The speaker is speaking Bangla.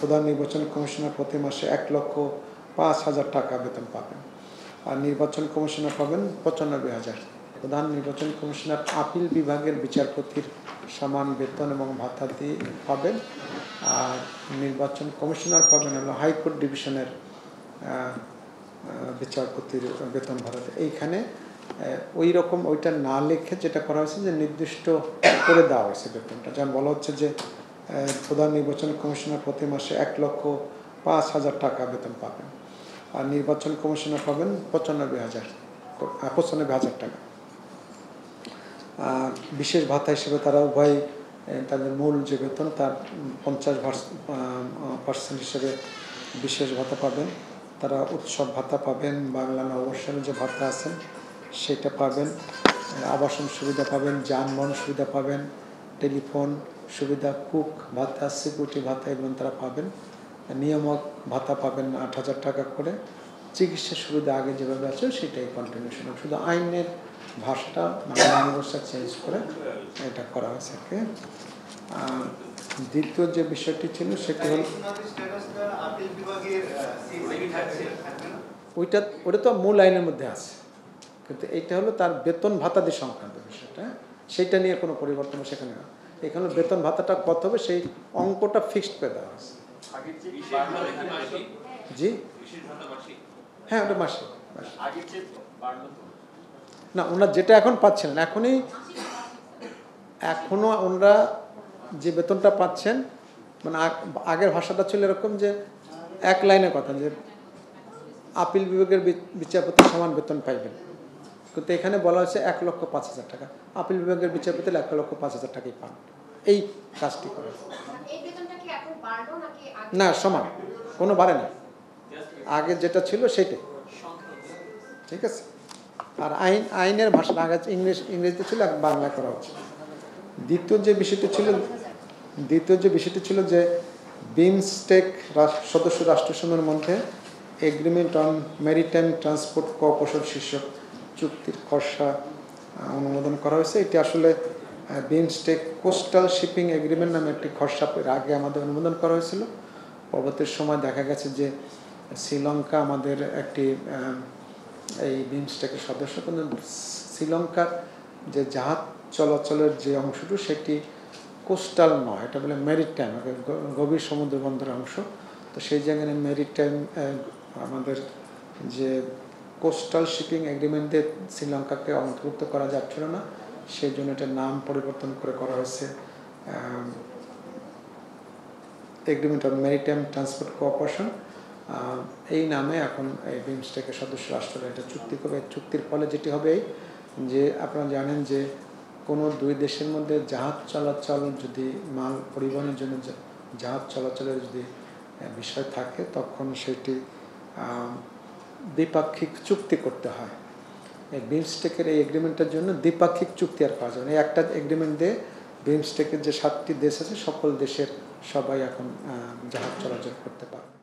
প্রধান নির্বাচন কমিশনার প্রতি মাসে ১,৫,০০০ টাকা বেতন পাবেন, আর নির্বাচন কমিশনার পাবেন ৯৫,০০০। প্রধান নির্বাচন কমিশনার আপিল বিভাগের বিচারপতির সমান বেতন এবং ভাতা দিয়ে পাবেন, আর নির্বাচন কমিশনার পাবেন হলো হাইকোর্ট ডিভিশনের বিচারপতির বেতন ভাতাতে। এইখানে ওই রকম ওইটা না লিখে যেটা করা হয়েছে যে নির্দিষ্ট করে দেওয়া হয়েছে বেতনটা, যেমন বলা হচ্ছে যে প্রধান নির্বাচন কমিশনার প্রতি মাসে ১,৫,০০০ টাকা বেতন পাবেন, আর নির্বাচন কমিশনার পাবেন ৯৫,০০০ টাকা। বিশেষ ভাতা হিসেবে তারা উভয় তাদের মূল যে বেতন তার ৫০% হিসেবে বিশেষ ভাতা পাবেন। তারা উৎসব ভাতা পাবেন, বাংলা নববর্ষের যে ভাতা আছেন সেটা পাবেন, আবাসন সুবিধা পাবেন, যানবাহন সুবিধা পাবেন, টেলিফোন সুবিধা, কুক ভাতা, সিকিউরিটি ভাতা এগুলো তারা পাবেন। নিয়ামক ভাতা পাবেন ৮,০০০ টাকা করে। চিকিৎসা সুবিধা আগে যেভাবে আছে সেটাই কন্টিনিউশন, শুধু আইনের ভাষাটা মানে ল্যাঙ্গুয়েজটা চেঞ্জ করে এটা করা হয়েছে। দ্বিতীয় যে বিষয়টি ছিল সেটি হল ওটা তো মূল আইনের মধ্যে আছে, কিন্তু এইটা হলো তার বেতন ভাতাদি সংক্রান্ত বিষয়টা, সেইটা নিয়ে কোনো পরিবর্তন সেখানে না। এখানে বেতন ভাতাটা কত হবে সেই অঙ্কটা ফিক্সড করে দেওয়া আছে। জি হ্যাঁ, ওটা মাসে না, ওনারা যেটা এখন পাচ্ছেন এখনো ওনারা যে বেতনটা পাচ্ছেন, মানে আগের ভাষাটা ছিল এরকম যে এক লাইনে কথা যে আপিল বিভাগের বিচারপতি সমান বেতন পাইবেন, কিন্তু এখানে বলা হয়েছে ১,৫,০০০ টাকা। আপিল বিভাগের বিচারপতি ১,৫,০০০ টাকাই পান। এই কাজটি করে না, সমান, কোনো বাড়ে না, আগে যেটা ছিল সেটাই, ঠিক আছে। আর আইনের ভাষা আগে ইংরেজিতে ছিল, বাংলা করা হচ্ছে। দ্বিতীয় যে বিষয়টি ছিল যে বিমস্টেক সদস্য রাষ্ট্রসমূহের মধ্যে agreement on maritime transport cooperation শীর্ষক চুক্তির খসড়া অনুমোদন করা হয়েছে। এটি আসলে বিমস্টেক কোস্টাল শিপিং এগ্রিমেন্ট নামে একটি খসড়া আগে আমাদের অনুমোদন করা হয়েছিল। পরবর্তী সময় দেখা গেছে যে শ্রীলঙ্কা আমাদের একটি এই বিমস্টেকের সদস্য, কিন্তু শ্রীলঙ্কার যে জাহাজ চলাচলের যে অংশটুকু সেটি কোস্টাল নয়, এটা বলে মেরিটাইম, গভীর সমুদ্র বন্দরের অংশ। তো সেই জায়গায় মেরিটাইম আমাদের যে কোস্টাল শিপিং এগ্রিমেন্ট দিয়ে শ্রীলঙ্কাকে অন্তর্ভুক্ত করা যাচ্ছিল না, সেই জন্য এটার নাম পরিবর্তন করে করা হয়েছে agreement on maritime transport cooperation. এই নামে এখন এই বিমস্টেকের সদস্য রাষ্ট্ররা এটা চুক্তি করবে। চুক্তির ফলে যেটি হবে যে আপনারা জানেন যে কোনো দুই দেশের মধ্যে জাহাজ চলাচল যদি মাল পরিবহনের জন্য জাহাজ চলাচলের যদি বিষয় থাকে, তখন সেটি দ্বিপাক্ষিক চুক্তি করতে হয়। এই বিমস্টেকের এই এগ্রিমেন্টের জন্য দ্বিপাক্ষিক চুক্তি আর পাওয়া যাবে না। একটা এগ্রিমেন্ট দিয়ে বিমস্টেকের যে 7টি দেশ আছে সকল দেশের সবাই এখন জাহাজ চলাচল করতে পারবে।